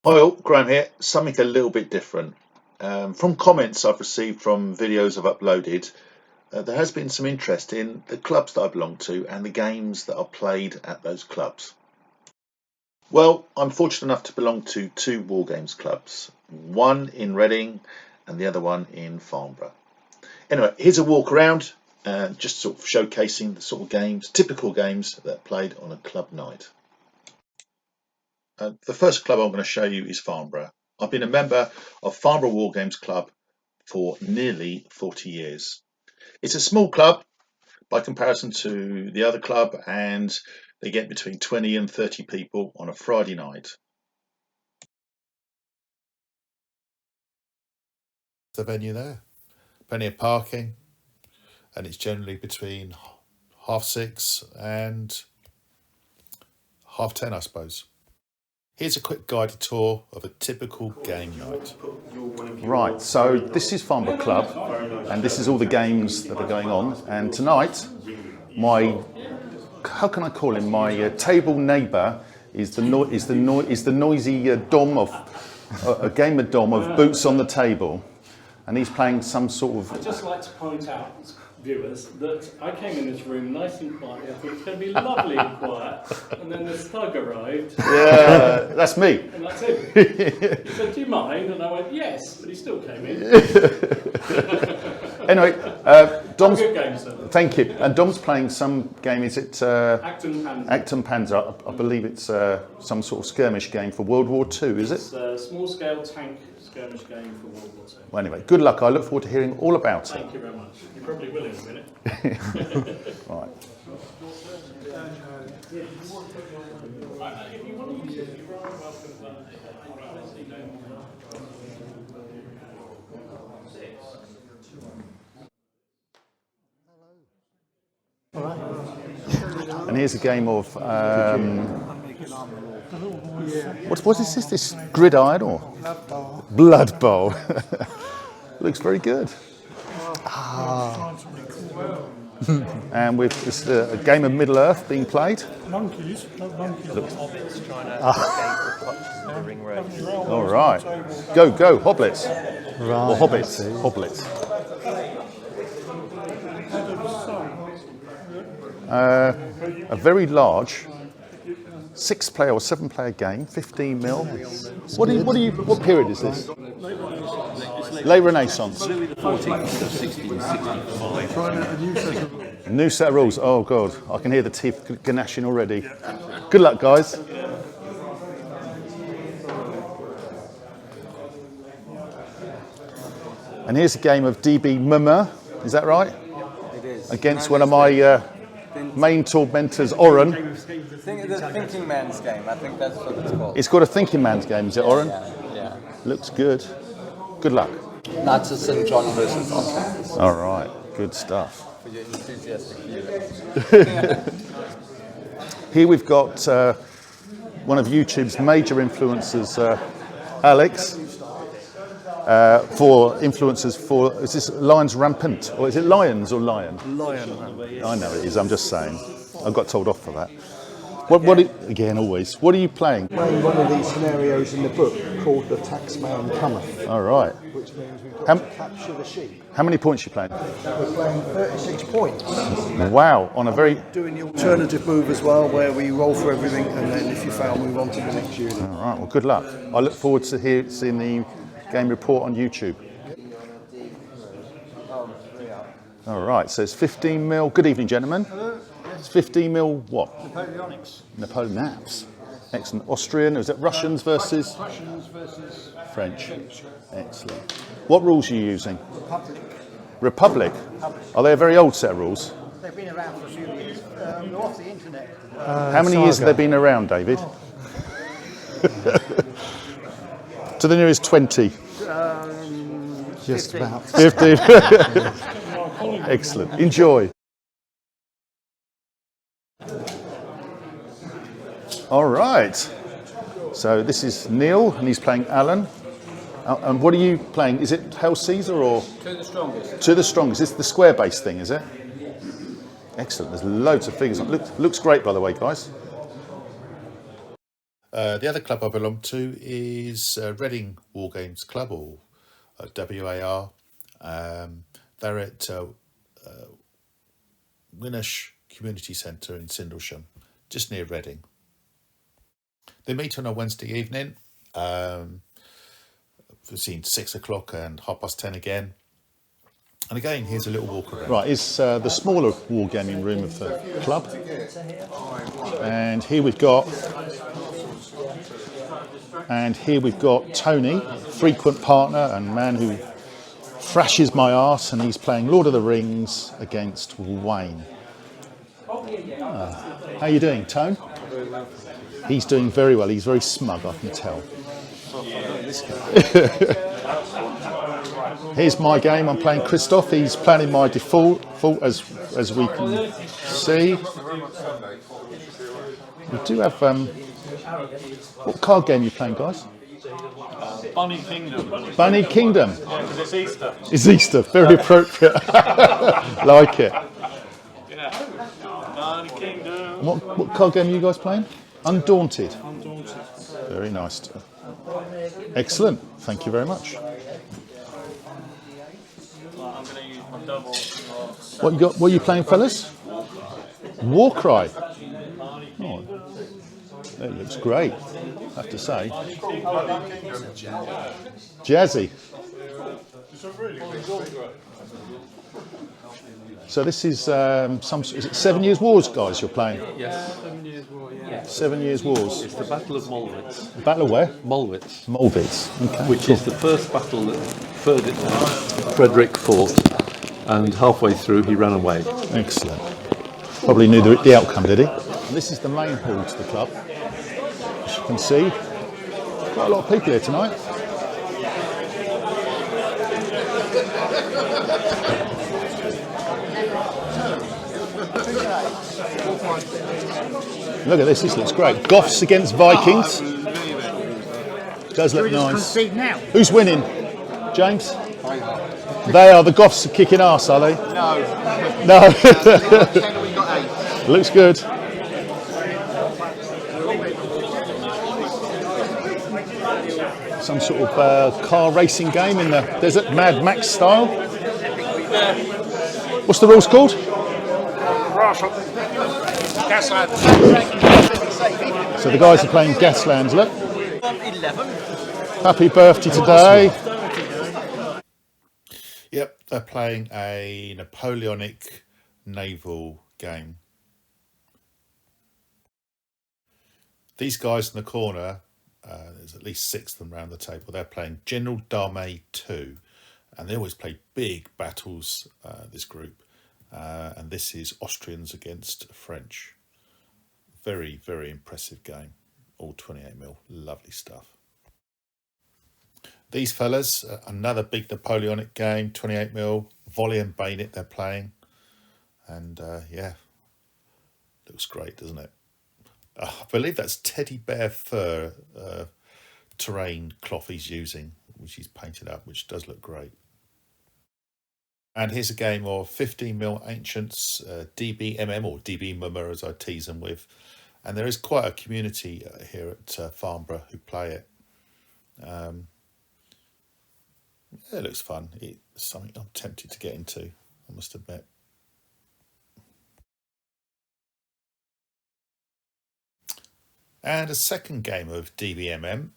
Hi all, Graham here. Something a little bit different. From comments I've received from videos I've uploaded, there has been some interest in the clubs that I belong to and the games that are played at those clubs. Well, I'm fortunate enough to belong to two Wargames clubs, one in Reading and the other one in Farnborough. Anyway, here's a walk around, just sort of showcasing the sort of games, typical games that are played on a club night. The first club I'm going to show you is Farnborough. I've been a member of Farnborough Wargames Club for nearly 40 years. It's a small club by comparison to the other club, and they get between 20 and 30 people on a Friday night. The venue there, plenty of parking, and it's generally between 6:30 and 10:30, I suppose. Here's a quick guided tour of a typical game night. Right, so this is Farnborough Club, and this is all the games that are going on. And tonight, how can I call him? My table neighbour is the noisy dom of a gamer dom of boots on the table, and he's playing some sort of. I'd just like to point out, viewers, that I came in this room nice and quiet. I thought it was going to be lovely and quiet, and then this thug arrived. Yeah, that's me. And that's him. He said, "Do you mind?" And I went, "Yes," but he still came in. Anyway, Dom's. Good game, sir. Thank you. And Dom's playing some game. Is it Acton Panzer. Acton Panzer? I believe it's some sort of skirmish game for World War II. Is it? It's a small-scale tank skirmish game for World War II. Well, anyway, good luck. I look forward to hearing all about it. Thank you very much. You probably will in a minute. Right. If you want to use it, you're welcome. And here's a game of what is this? This gridiron or Blood Bowl? Looks very good. And with this a game of Middle Earth being played. Monkeys. Hobbits trying to the ring road. All right, go Hobbits. Right. Or Hobbits. A very large 6-player or 7-player game, 15 mil. What period is this? Late Renaissance. 1465. A new set of rules. Oh god, I can hear the teeth gnashing already. Good luck, guys. And here's a game of DB Mummer. Is that right? It is. Against one of my main tormentors, Oren. The thinking man's game, I think that's what it's called. It's called a thinking man's game, is it, Oren? Yeah. Looks good. Good luck. Knights of St. John versus Oscars. All right, good stuff. For your enthusiastic viewers. Here we've got one of YouTube's major influencers, Alex, for influencers for, is this Lions Rampant? Or is it Lions or Lion? Lion. I know it is, I'm just saying. I got told off for that. Again, always. What are you playing? Playing one of these scenarios in the book called The Taxman Cometh, All right. which means we've got to capture the sheep. How many points are you playing? We're playing 36 points. Wow, on a very... Doing the alternative move as well, where we roll for everything, and then if you fail, move on to the next unit. All right, well, good luck. I look forward to seeing the game report on YouTube. All right, so it's 15 mil. Good evening, gentlemen. Hello. It's 15 mil what? Napoleonics. Napoleonics. Excellent. Austrian, is it Russians versus? Russians versus French. Excellent. What rules are you using? Republic. Republic? Are they a very old set of rules? They've been around for a few years. They're off the internet. How many years have they been around, David? To the nearest 20. Just about. 15. Excellent. Enjoy. All right. So this is Neil, and he's playing Alan. And what are you playing? Is it Hail Caesar or? To the strongest. To the Strongest. It's the square-based thing, is it? Excellent. There's loads of figures. Looks great, by the way, guys. The other club I belong to is Reading Wargames Club, or WAR. They're at Winnersh Community Centre in Sindlesham, just near Reading. They meet on a Wednesday evening, between 6 o'clock and 10:30 again. And again, here's a little walk around. Right, it's the smaller wargaming room of the club. And here we've got Tony, frequent partner and man who thrashes my arse, and he's playing Lord of the Rings against Wayne. How you doing, Tone? He's doing very well. He's very smug, I can tell. Here's my game. I'm playing Christoph. He's playing my default as we can see. We do have what card game are you playing, guys? Bunny Kingdom. Bunny Kingdom. Yeah, because it's Easter. It's Easter. Very appropriate. Like it. Yeah. Bunny Kingdom. What card game are you guys playing? Undaunted. Undaunted. Very nice. Excellent. Thank you very much. I'm going to use my double. What you got? What are you playing, fellas? Warcry. Oh, that looks great, I have to say. Jazzy. So this is is it 7 Years Wars, guys, you're playing? Yes. 7 Years War, yeah. 7 Years Wars. It's the Battle of Molwitz. Battle of where? Molwitz. Molwitz. Okay. Which is the first battle that Frederick fought, and halfway through he ran away. Excellent. Probably knew the outcome, did he? And this is the main hall to the club. As you can see, quite a lot of people here tonight. Look at this looks great. Goths against Vikings. Does look nice. Who's winning? James? They are. The Goths are kicking arse, are they? No. Looks good. Some sort of car racing game in the desert, Mad Max style. What's the rules called? So the guys are playing Gaslands, look. 11. Happy birthday today. Yep, they're playing a Napoleonic naval game. These guys in the corner, there's at least 6 of them around the table. They're playing General d'Armée 2, and they always play big battles, this group. And this is Austrians against French. Very, very impressive game. All 28mm, lovely stuff. These fellas, another big Napoleonic game, 28mm, volley and bayonet they're playing. And yeah, looks great, doesn't it? I believe that's teddy bear fur terrain cloth he's using, which he's painted up, which does look great. And here's a game of 15mm Ancients, DBMM, or DBMM as I tease them with. And there is quite a community here at Farnborough who play it. Yeah, it looks fun. It's something I'm tempted to get into, I must admit. And a second game of DBMM,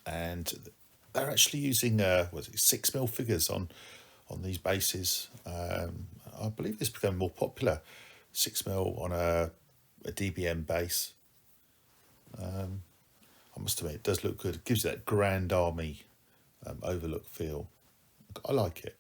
and they're actually using 6mm figures on these bases. I believe this became more popular, 6mm on a DBM base. I must admit, it does look good. It gives you that Grand Army overlook feel. I like it.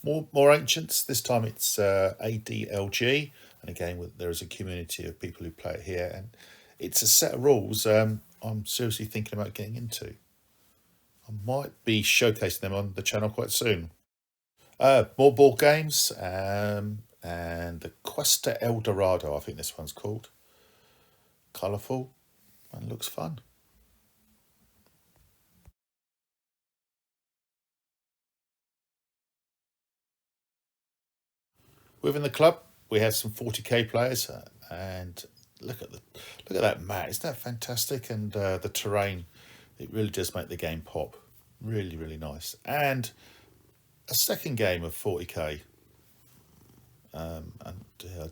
More Ancients. This time it's ADLG, and again there is a community of people who play it here, and it's a set of rules I'm seriously thinking about getting into. I might be showcasing them on the channel quite soon. More board games, and the Questa El Dorado, I think this one's called. Colourful and looks fun. Within the club, we have some 40k players, and look at that mat. Isn't that fantastic? And the terrain, it really does make the game pop. Really, really nice. And a second game of 40k. And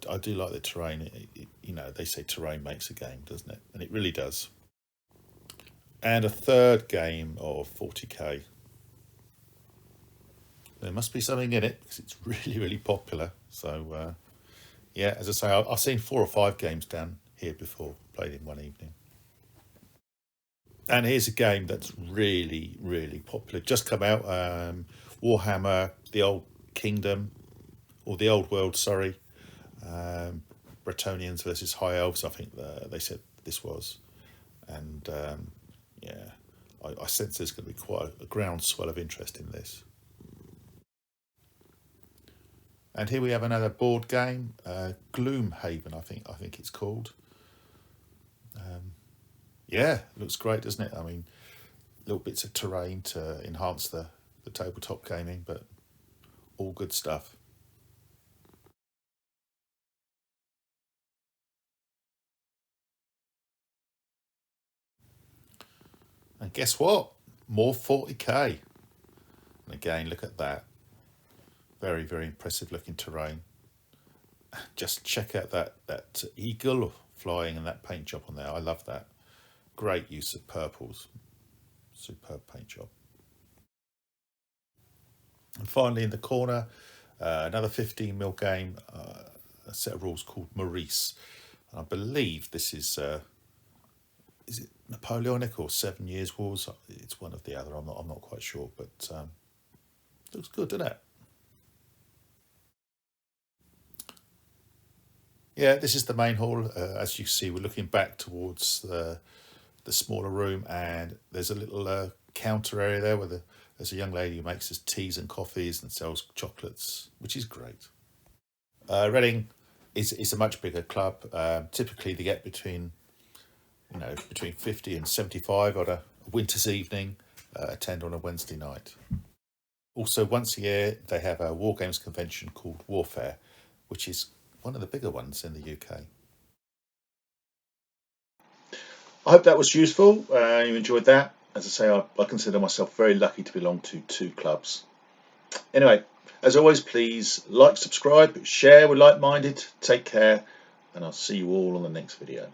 I do like the terrain. You know, they say terrain makes a game, doesn't it? And it really does. And a third game of 40k. There must be something in it because it's really, really popular. So, yeah, as I say, I've seen 4 or 5 games down here before, played in one evening. And here's a game that's really, really popular. Just come out, Warhammer, the Old Kingdom, or the Old World, sorry. Bretonnians versus High Elves, I think they said this was. And, yeah, I sense there's going to be quite a groundswell of interest in this. And here we have another board game, Gloomhaven, I think it's called. Yeah, looks great, doesn't it? I mean, little bits of terrain to enhance the tabletop gaming, but all good stuff. And guess what? More 40k. And again, look at that. Very, very impressive looking terrain. Just check out that eagle flying and that paint job on there. I love that. Great use of purples. Superb paint job. And finally in the corner, another 15mm game, a set of rules called Maurice. I believe this is it Napoleonic or 7 Years' Wars? It's one of the other. I'm not quite sure, but looks good, doesn't it? Yeah, this is the main hall. As you see, we're looking back towards the smaller room, and there's a little counter area there where there's a young lady who makes us teas and coffees and sells chocolates, which is great. Reading is a much bigger club. Typically, they get between 50 and 75 on a winter's evening. Attend on a Wednesday night. Also, once a year, they have a Wargames convention called Warfare, which is one of the bigger ones in the UK. I hope that was useful. You enjoyed that. As I say, I consider myself very lucky to belong to 2 clubs. Anyway, as always, please like, subscribe, share with like-minded. Take care, and I'll see you all on the next video.